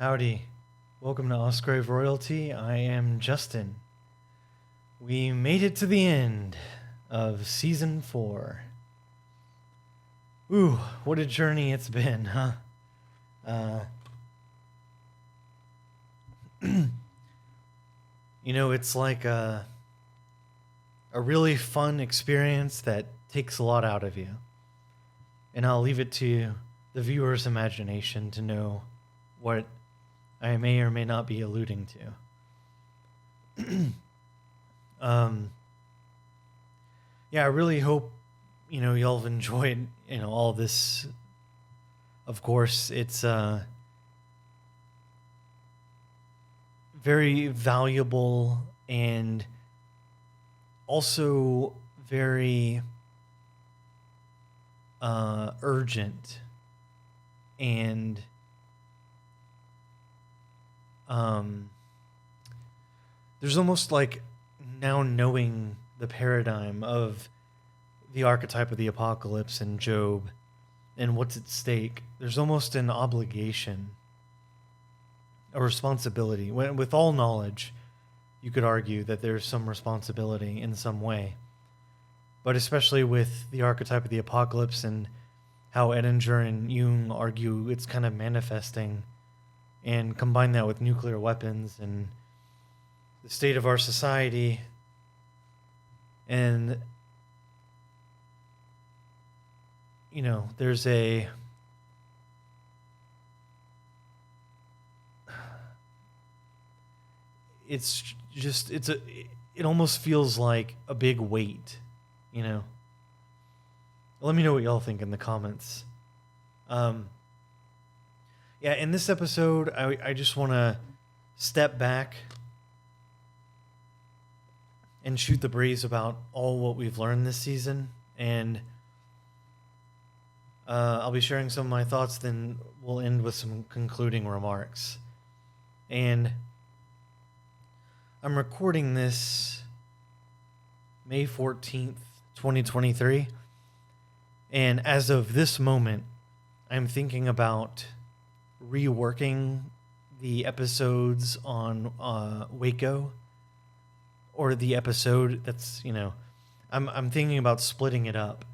Howdy. Welcome to Ausgrave Royalty. I am Justin. We made it to the end of Season 4. Ooh, what a journey it's been, huh? It's like a really fun experience that takes a lot out of you. And I'll leave it to the viewer's imagination to know what I may or may not be alluding to. I really hope, y'all have enjoyed, all this. Of course, it's very valuable and also very urgent and there's almost like now knowing the paradigm of the archetype of the apocalypse and Job and what's at stake. There's almost an obligation, a responsibility. With all knowledge, you could argue that there's some responsibility in some way. But especially with the archetype of the apocalypse and how Edinger and Jung argue it's kind of manifesting, and combine that with nuclear weapons and the state of our society, and there's it almost feels like a big weight, Let me know what y'all think in the comments. In this episode, I just want to step back and shoot the breeze about all what we've learned this season, and I'll be sharing some of my thoughts, then we'll end with some concluding remarks. And I'm recording this May 14th, 2023, and as of this moment, I'm thinking about reworking the episodes on Waco, or the episode that's, I'm thinking about splitting it up.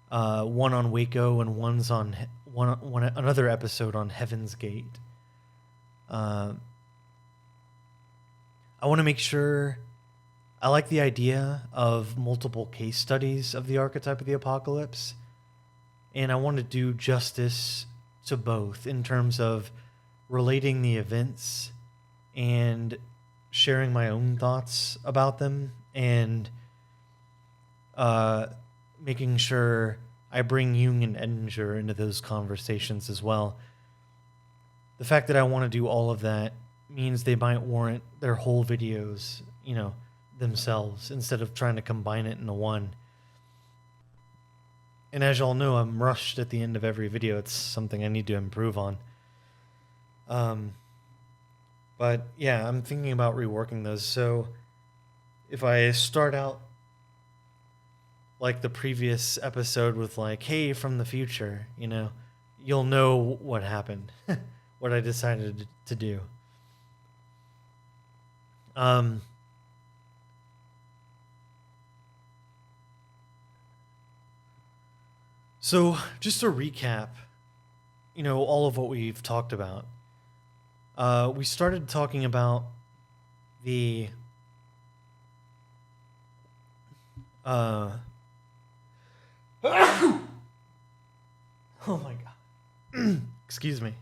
One on Waco and one's on another episode on Heaven's Gate. I want to make sure I like the idea of multiple case studies of the archetype of the apocalypse, and I want to do justice to both in terms of relating the events and sharing my own thoughts about them, and making sure I bring Jung and Edinger into those conversations as well. The fact that I want to do all of that means they might warrant their whole videos, themselves, instead of trying to combine it into one. And as y'all know, I'm rushed at the end of every video. It's something I need to improve on. But yeah, I'm thinking about reworking those. So if I start out like the previous episode with like, hey, from the future, you'll know what happened, what I decided to do. So just to recap, all of what we've talked about. We started talking about the oh my god. Excuse me.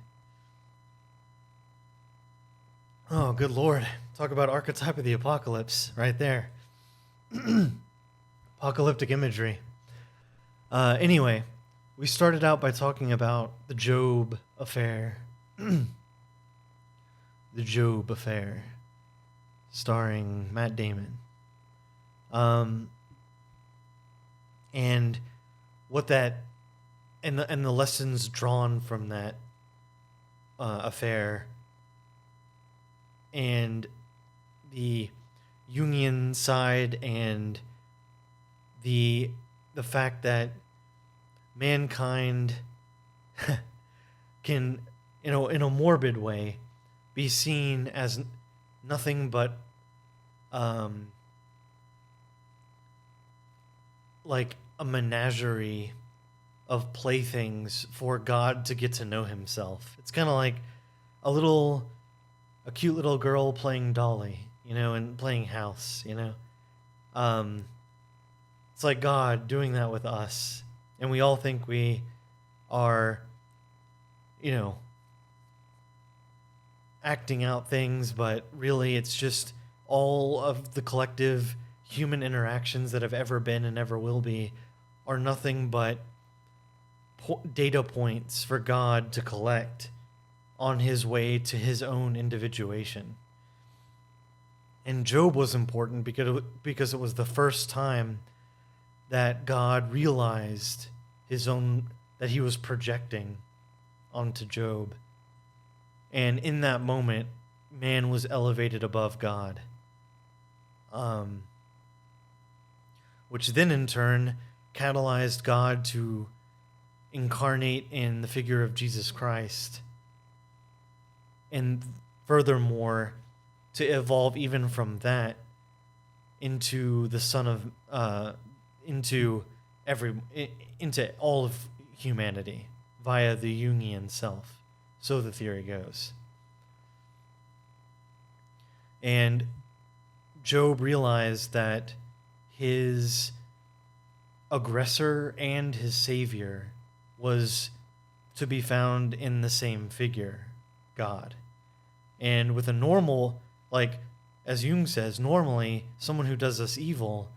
Oh, good lord. Talk about archetype of the apocalypse right there. Apocalyptic imagery. Anyway, we started out by talking about the Job affair. The Job Affair, starring Matt Damon. And what that, and the lessons drawn from that affair, and the Jungian side, and the fact that mankind can, in a morbid way, be seen as nothing but like a menagerie of playthings for God to get to know himself. It's kind of like a cute little girl playing Dolly, and playing house, It's like God doing that with us. And we all think we are, acting out things, but really it's just all of the collective human interactions that have ever been and ever will be are nothing but data points for God to collect on his way to his own individuation. And Job was important because it was the first time that God realized that he was projecting onto Job. And in that moment, man was elevated above God. Which then in turn catalyzed God to incarnate in the figure of Jesus Christ. And furthermore, to evolve even from that into the into all of humanity via the Jungian self. So the theory goes. And Job realized that his aggressor and his savior was to be found in the same figure, God. And with a normal, as Jung says, normally someone who does us evil,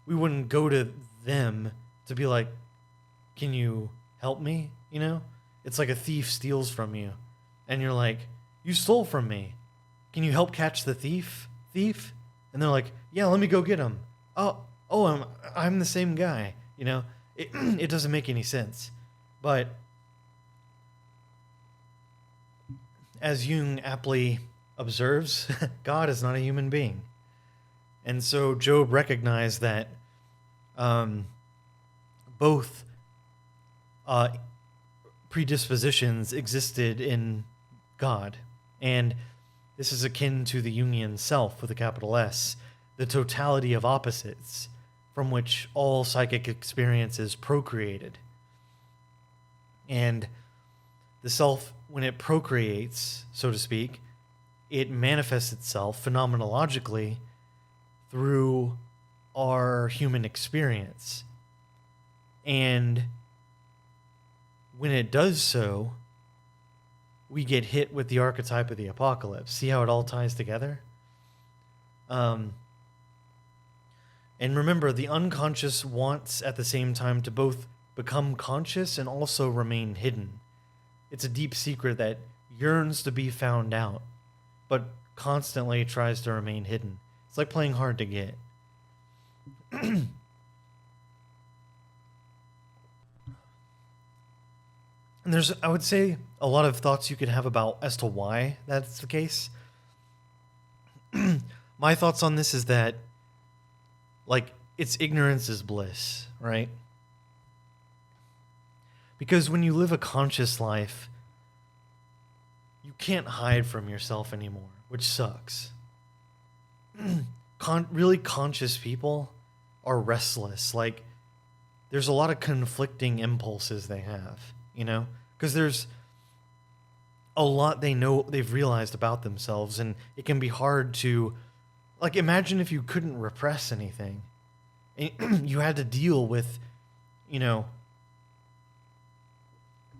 we wouldn't go to them to be like, can you help me? It's like a thief steals from you. And you're like, you stole from me. Can you help catch the thief? And they're like, yeah, let me go get him. Oh, I'm the same guy. It doesn't make any sense. But as Jung aptly observes, God is not a human being. And so Job recognized that both predispositions existed in God. And this is akin to the Jungian self with a capital S, the totality of opposites from which all psychic experiences procreated. And the self, when it procreates, so to speak, it manifests itself phenomenologically through our human experience. And when it does so, we get hit with the archetype of the apocalypse. See how it all ties together? And remember, the unconscious wants at the same time to both become conscious and also remain hidden. It's a deep secret that yearns to be found out, but constantly tries to remain hidden. It's like playing hard to get. And there's, I would say, a lot of thoughts you could have as to why that's the case. My thoughts on this is that, it's ignorance is bliss, right? Because when you live a conscious life, you can't hide from yourself anymore, which sucks. Really conscious people are restless. There's a lot of conflicting impulses they have, because there's a lot they've realized about themselves, and it can be hard to, imagine if you couldn't repress anything. And you had to deal with,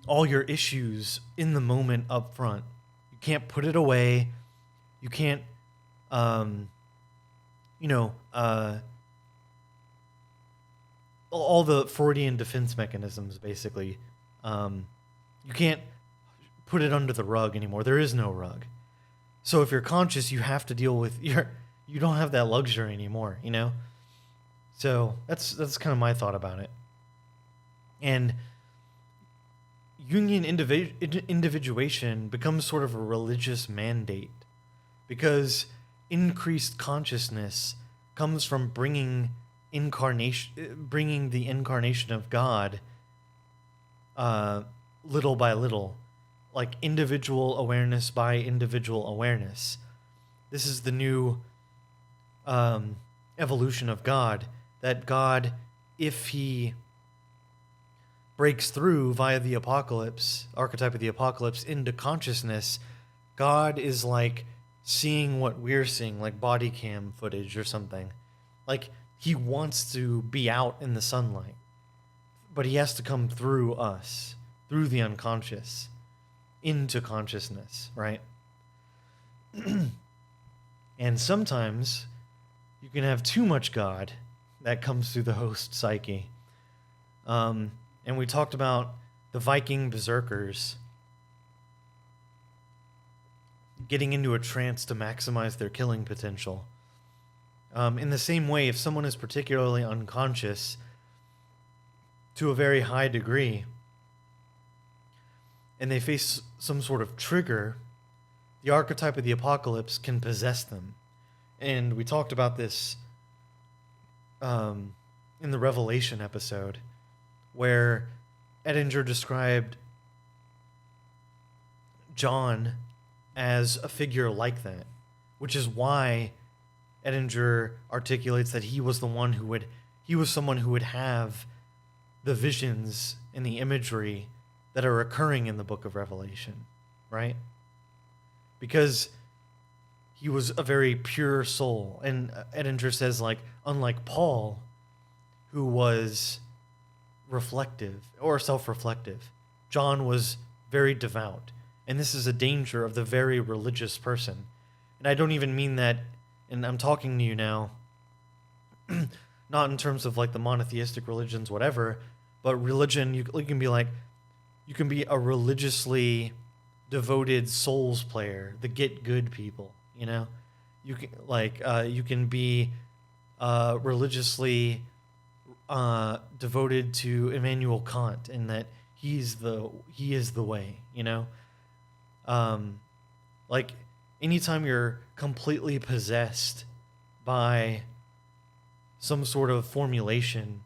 all your issues in the moment up front. You can't put it away. You can't, all the Freudian defense mechanisms, basically. You can't put it under the rug anymore. There is no rug. So if you're conscious, you have to deal with you don't have that luxury anymore, So that's kind of my thought about it. And Jungian individuation becomes sort of a religious mandate, because increased consciousness comes from bringing the incarnation of God little by little. like individual awareness by individual awareness. This is the new evolution of God, that God, if he breaks through via the apocalypse, archetype of the apocalypse, into consciousness, God is like seeing what we're seeing, like body cam footage or something. Like he wants to be out in the sunlight, but he has to come through us, through the unconscious, into consciousness, right? And sometimes you can have too much God that comes through the host psyche. And we talked about the Viking berserkers getting into a trance to maximize their killing potential. In the same way, if someone is particularly unconscious to a very high degree and they face some sort of trigger, the archetype of the apocalypse can possess them. And we talked about this in the Revelation episode, where Edinger described John as a figure like that, which is why Edinger articulates that he was someone who would have the visions and the imagery that are occurring in the book of Revelation, right? Because he was a very pure soul. And Edinger says, like, unlike Paul, who was reflective or self-reflective, John was very devout. And this is a danger of the very religious person. And I don't even mean that, and I'm talking to you now, not in terms of like the monotheistic religions, whatever, but religion, you can be like, you can be a religiously devoted souls player, the get good people, you know? You can you can be religiously devoted to Immanuel Kant, in that he is the way, you know? Like anytime you're completely possessed by some sort of formulation,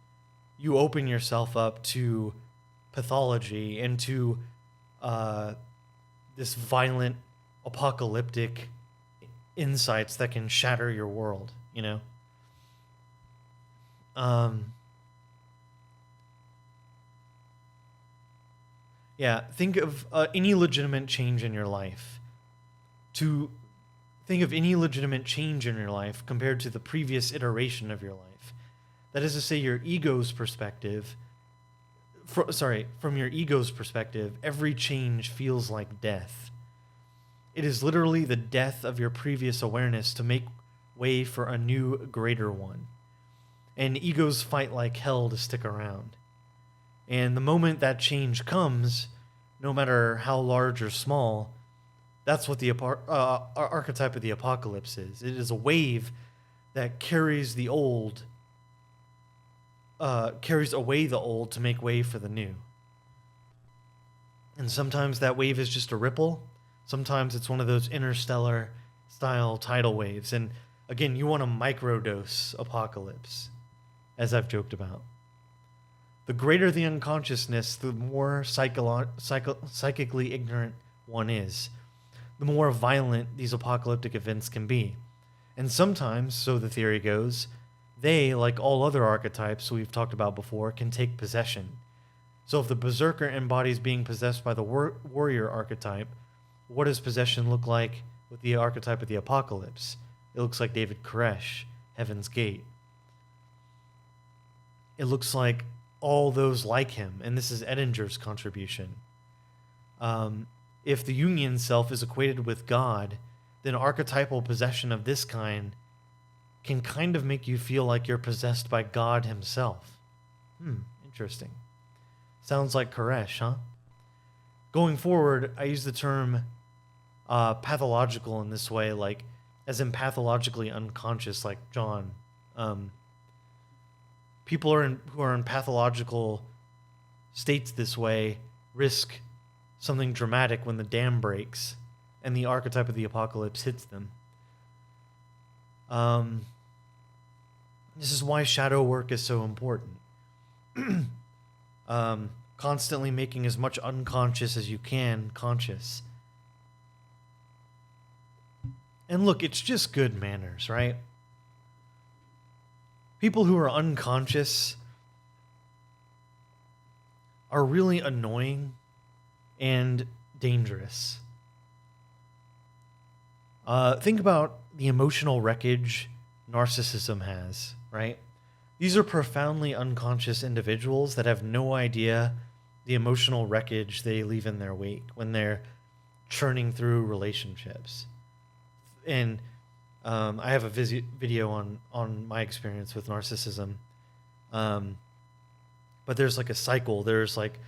you open yourself up to pathology and to this violent apocalyptic insights that can shatter your world, you know? Yeah, think of any legitimate change in your life. To think of any legitimate change in your life compared to the previous iteration of your life. That is to say, your ego's perspective, from your ego's perspective, every change feels like death. It is literally the death of your previous awareness to make way for a new, greater one. And egos fight like hell to stick around. And the moment that change comes, no matter how large or small, that's what the archetype of the apocalypse is. It is a wave that carries the old, carries away the old to make way for the new. And sometimes that wave is just a ripple. Sometimes it's one of those interstellar style tidal waves. And again, you want to microdose apocalypse, as I've joked about. The greater the unconsciousness, the more psychically ignorant one is, the more violent these apocalyptic events can be. And sometimes, so the theory goes, they, like all other archetypes we've talked about before, can take possession. So if the berserker embodies being possessed by the warrior archetype, what does possession look like with the archetype of the apocalypse? It looks like David Koresh, Heaven's Gate. It looks like all those like him, and this is Edinger's contribution. If the Jungian self is equated with God, then archetypal possession of this kind can kind of make you feel like you're possessed by God himself. Interesting. Sounds like Koresh, huh? Going forward, I use the term pathological in this way, like as in pathologically unconscious, like John. People who are in pathological states this way risk something dramatic when the dam breaks and the archetype of the apocalypse hits them. This is why shadow work is so important. constantly making as much unconscious as you can conscious. And look, it's just good manners, right? People who are unconscious are really annoying and dangerous. Think about the emotional wreckage narcissism has, right? These are profoundly unconscious individuals that have no idea the emotional wreckage they leave in their wake when they're churning through relationships. And I have a video on my experience with narcissism. But there's like a cycle. There's like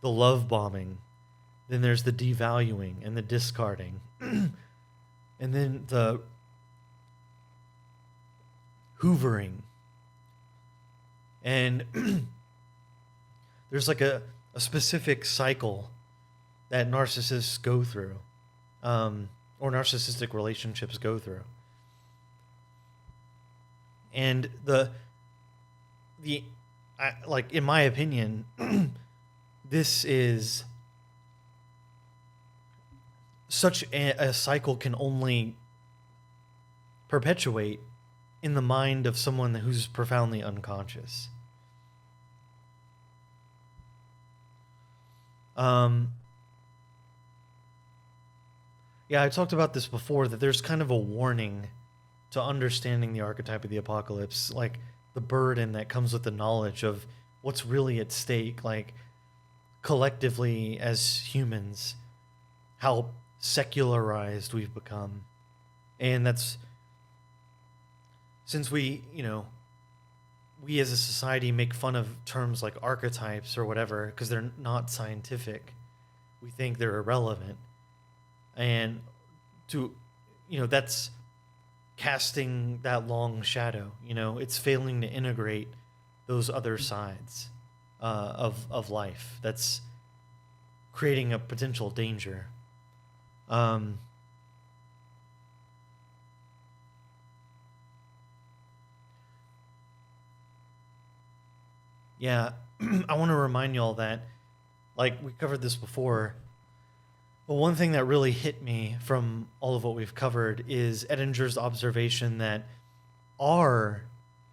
the love bombing. Then there's the devaluing and the discarding. And then the hoovering. And there's like a specific cycle that narcissists go through, or narcissistic relationships go through. And like, in my opinion, this is such a cycle can only perpetuate in the mind of someone who's profoundly unconscious. Yeah, I talked about this before, that there's kind of a warning to understanding the archetype of the apocalypse, like the burden that comes with the knowledge of what's really at stake, like collectively as humans, how secularized we've become. And that's, since we as a society make fun of terms like archetypes or whatever because they're not scientific, we think they're irrelevant. And that's casting that long shadow. It's failing to integrate those other sides of life. That's creating a potential danger. Yeah, I want to remind y'all that, like, we covered this before, but one thing that really hit me from all of what we've covered is Edinger's observation that our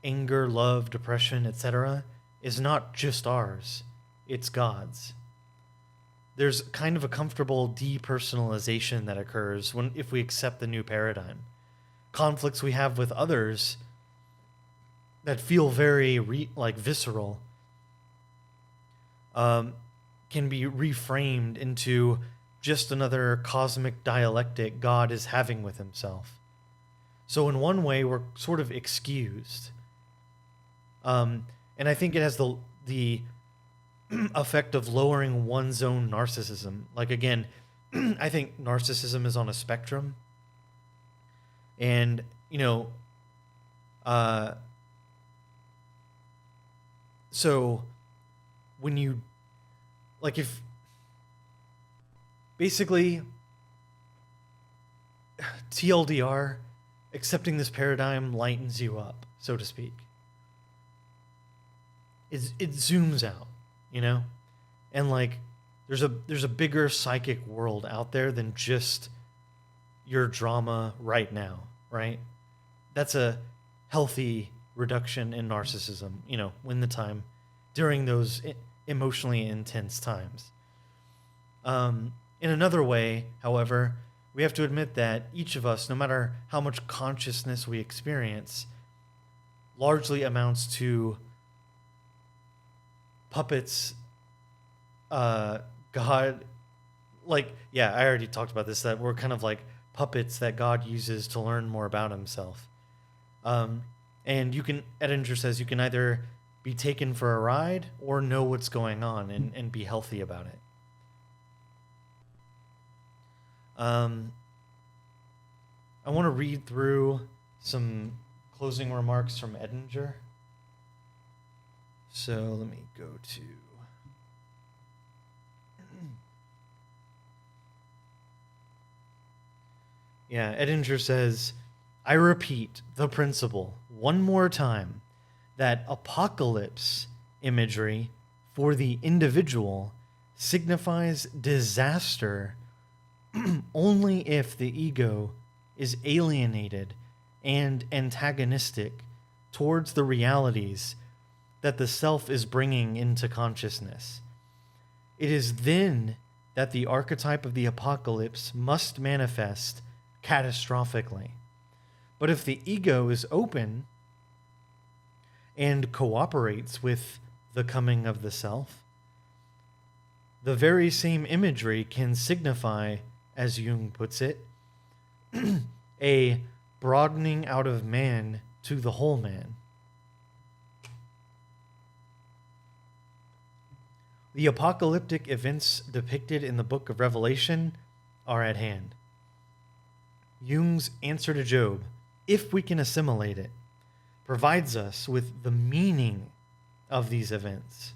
anger, love, depression, etc. is not just ours, it's God's. There's kind of a comfortable depersonalization that occurs if we accept the new paradigm. Conflicts we have with others that feel very visceral can be reframed into just another cosmic dialectic God is having with himself. So in one way, we're sort of excused. And I think it has the effect of lowering one's own narcissism. Like, again, I think narcissism is on a spectrum. And, so when you, like, if basically TLDR, accepting this paradigm lightens you up, so to speak. It zooms out, and like there's a bigger psychic world out there than just your drama right now, right? That's a healthy reduction in narcissism, when the time during those emotionally intense times. In another way, however, we have to admit that each of us, no matter how much consciousness we experience, largely amounts to puppets, God, like, yeah, I already talked about this, that we're kind of like puppets that God uses to learn more about himself. And Edinger says you can either be taken for a ride or know what's going on and be healthy about it. I want to read through some closing remarks from Edinger. So let me go to... Yeah, Edinger says, I repeat the principle one more time that apocalypse imagery for the individual signifies disaster only if the ego is alienated and antagonistic towards the realities that the self is bringing into consciousness. It is then that the archetype of the apocalypse must manifest catastrophically. But if the ego is open and cooperates with the coming of the self, the very same imagery can signify, as Jung puts it, a broadening out of man to the whole man. The apocalyptic events depicted in the book of Revelation are at hand. Jung's answer to Job, if we can assimilate it, provides us with the meaning of these events.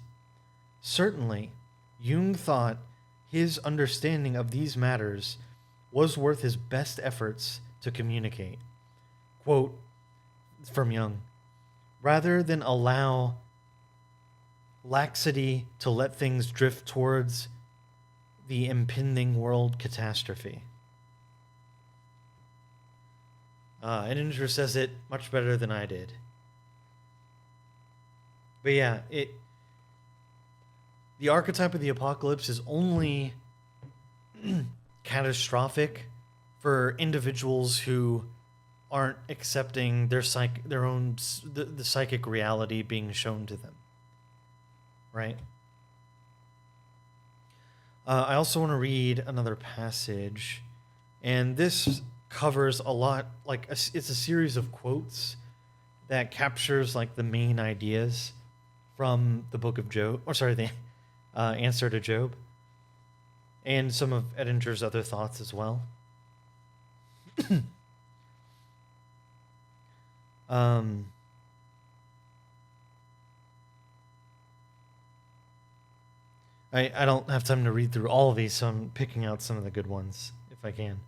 Certainly, Jung thought his understanding of these matters was worth his best efforts to communicate. Quote from Jung, rather than allow laxity to let things drift towards the impending world catastrophe. Edinger says it much better than I did. But yeah, the archetype of the apocalypse is only catastrophic for individuals who aren't accepting the psychic reality being shown to them. Right? I also want to read another passage, and this covers a lot, it's a series of quotes that captures like the main ideas from the book of Job, the answer to Job, and some of Edinger's other thoughts as well. I don't have time to read through all of these, so I'm picking out some of the good ones if I can.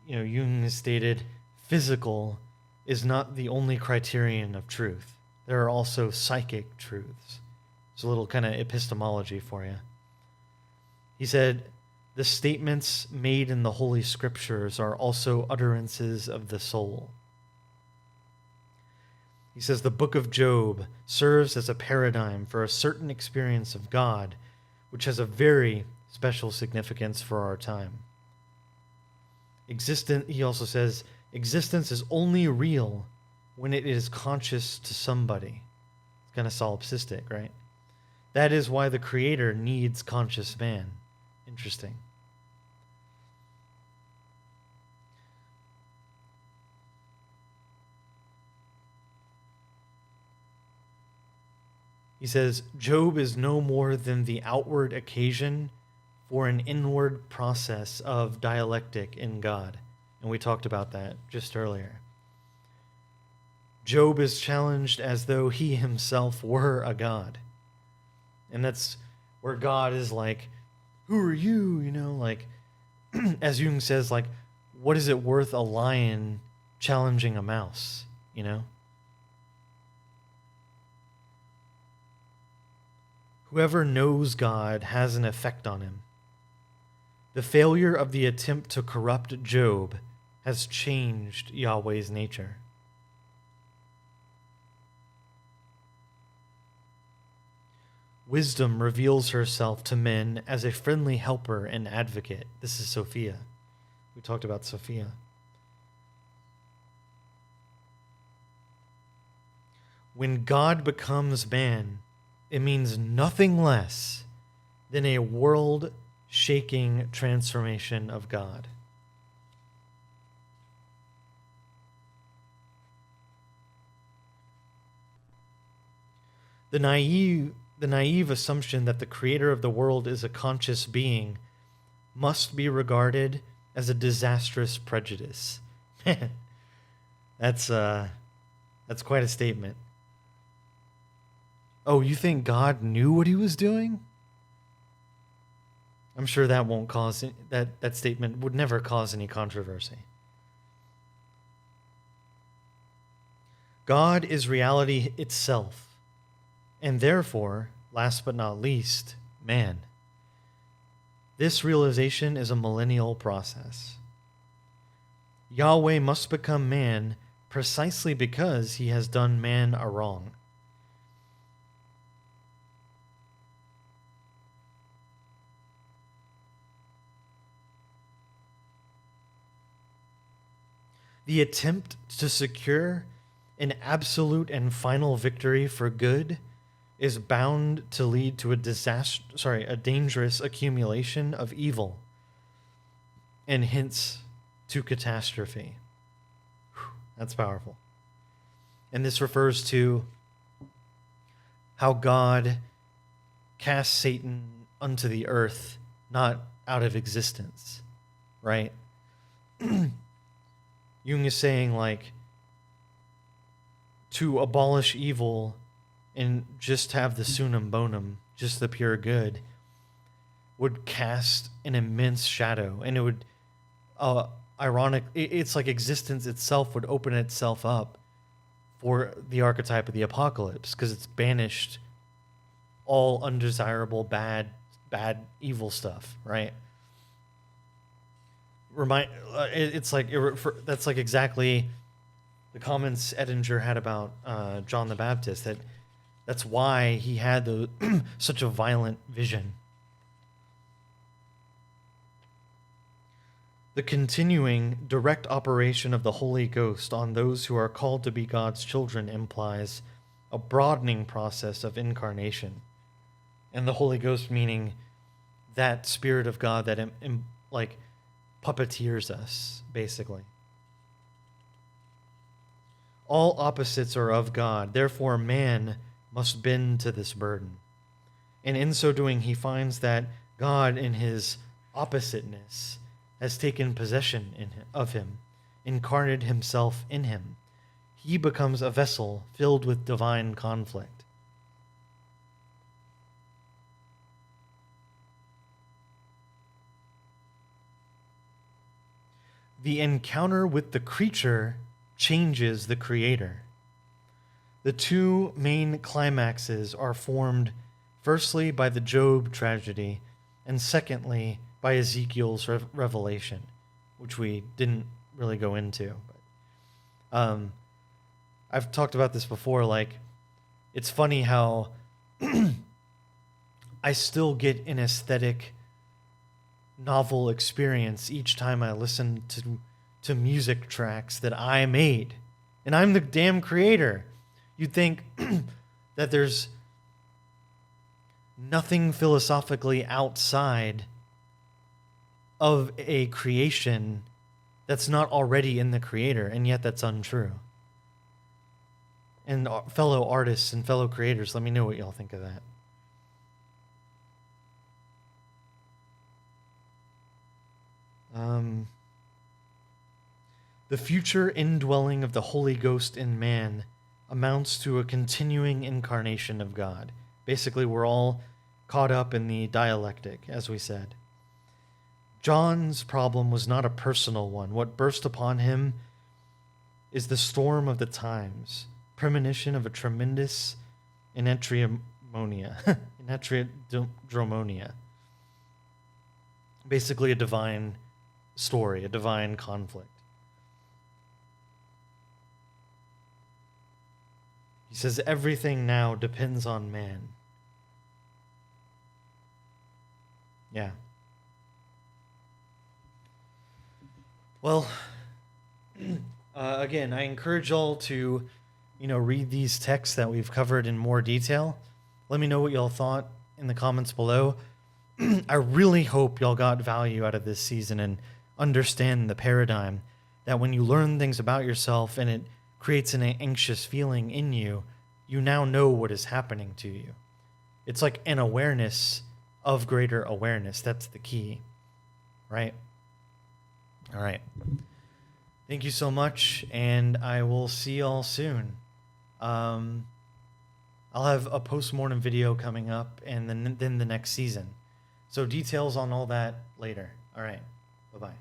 Jung has stated, physical is not the only criterion of truth. There are also psychic truths. It's a little kind of epistemology for you. He said, the statements made in the Holy Scriptures are also utterances of the soul. He says the book of Job serves as a paradigm for a certain experience of God, which has a very special significance for our time. He also says, existence is only real when it is conscious to somebody. It's kind of solipsistic, right? That is why the Creator needs conscious man. Interesting. He says, Job is no more than the outward occasion for an inward process of dialectic in God. And we talked about that just earlier. Job is challenged as though he himself were a god. And that's where God is like, who are you? As Jung says, what is it worth a lion challenging a mouse? Whoever knows God has an effect on him. The failure of the attempt to corrupt Job has changed Yahweh's nature. Wisdom reveals herself to men as a friendly helper and advocate. This is Sophia. We talked about Sophia. When God becomes man, it means nothing less than a world-shaking transformation of God. The naive assumption that the creator of the world is a conscious being must be regarded as a disastrous prejudice. Man, that's quite a statement. Oh, you think God knew what he was doing? I'm sure that won't cause that statement would never cause any controversy. God is reality itself, and therefore, last but not least, man. This realization is a millennial process. Yahweh must become man precisely because he has done man a wrong. The attempt to secure an absolute and final victory for good is bound to lead to a dangerous accumulation of evil, and hence to catastrophe. That's powerful. And this refers to how God cast Satan unto the earth, not out of existence, right? Jung is saying, like, to abolish evil and just have the sunum bonum, just the pure good, would cast an immense shadow, and it would, it's like existence itself would open itself up for the archetype of the apocalypse, because it's banished all undesirable, bad, evil stuff, right? That's like exactly the comments Edinger had about John the Baptist. That's why he had such a violent vision. The continuing direct operation of the Holy Ghost on those who are called to be God's children implies a broadening process of incarnation, and the Holy Ghost meaning that Spirit of God that puppeteers us, basically. All opposites are of God, therefore man must bend to this burden. And in so doing, he finds that God, in his oppositeness, has taken possession of him, incarnated himself in him. He becomes a vessel filled with divine conflict. The encounter with the creature changes the creator. The two main climaxes are formed firstly by the Job tragedy, and secondly by Ezekiel's revelation, which we didn't really go into. But I've talked about this before. Like, it's funny how I still get an aesthetic novel experience each time I listen to music tracks that I made, and I'm the damn creator. You'd think that there's nothing philosophically outside of a creation that's not already in the creator, and yet that's untrue. And fellow artists and fellow creators, let me know what y'all think of that. The future indwelling of the Holy Ghost in man amounts to a continuing incarnation of God. Basically, we're all caught up in the dialectic, as we said. John's problem was not a personal one. What burst upon him is the storm of the times, premonition of a tremendous inetriamonia, basically a divine story, a divine conflict. He says everything now depends on man. Yeah. Well, again, I encourage y'all to, read these texts that we've covered in more detail. Let me know what y'all thought in the comments below. I really hope y'all got value out of this season and understand the paradigm that when you learn things about yourself and it creates an anxious feeling in you, you now know what is happening to you. It's like an awareness of greater awareness. That's the key, right? All right. Thank you so much, and I will see y'all soon. I'll have a post-mortem video coming up, and then the next season. So details on all that later. All right. Bye-bye.